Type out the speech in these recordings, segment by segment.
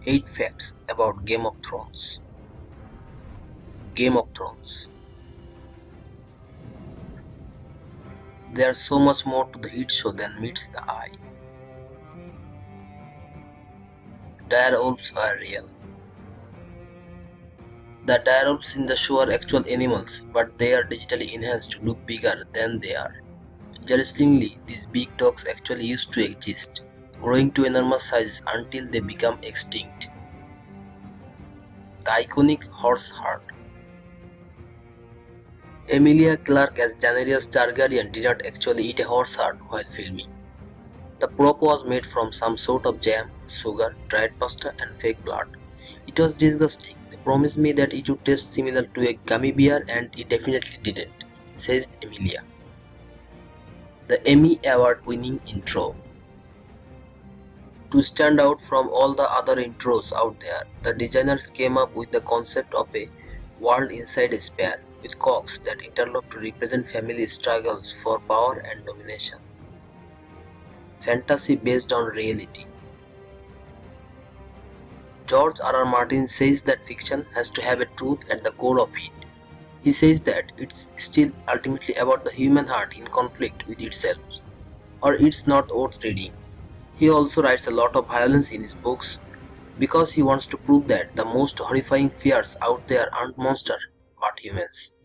8 facts about Game of Thrones. Game of Thrones. There's so much more to the hit show than meets the eye. Direwolves are real. The direwolves in the show are actual animals, but they are digitally enhanced to look bigger than they are. Interestingly, these big dogs actually used to exist, growing to enormous sizes until they become extinct. The iconic horse herd. Emilia Clarke as Daenerys Targaryen did not actually eat a horse heart while filming. The prop was made from some sort of jam, sugar, dried pasta and fake blood. It was disgusting. They promised me that it would taste similar to a gummy bear and it definitely didn't, says Emilia. The Emmy Award winning intro. To stand out from all the other intros out there, the designers came up with the concept of a world inside a sphere, with cogs that interlock to represent family struggles for power and domination. Fantasy based on reality. George R. R. Martin says that fiction has to have a truth at the core of it. He says that it's still ultimately about the human heart in conflict with itself, or it's not worth reading. He also writes a lot of violence in his books because he wants to prove that the most horrifying fears out there aren't monsters but humans.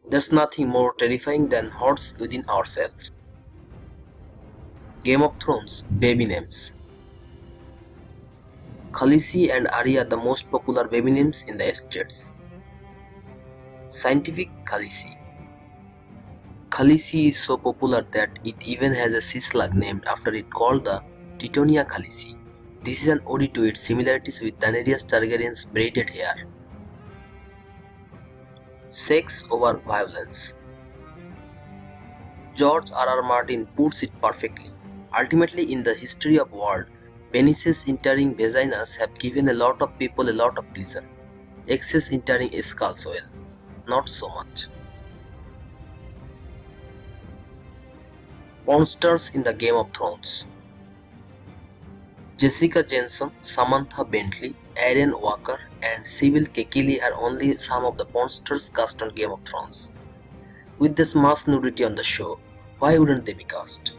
There's nothing more terrifying than hordes within ourselves. Game of Thrones baby names. Khaleesi and Arya the most popular baby names in the estates. Scientific Khaleesi. Khaleesi is so popular that it even has a sea slug named after it called the Titonia Khaleesi. This is an ode to its similarities with Daenerys Targaryen's braided hair. Sex over violence. George R. R. Martin puts it perfectly. Ultimately, in the history of the world, penises entering vaginas have given a lot of people a lot of pleasure. Excess entering skulls well, not so much. Porn stars in the Game of Thrones. Jessica Jensen, Samantha Bentley, Aaron Walker and Sybil Kekili are only some of the porn stars cast on Game of Thrones. With this mass nudity on the show, why wouldn't they be cast?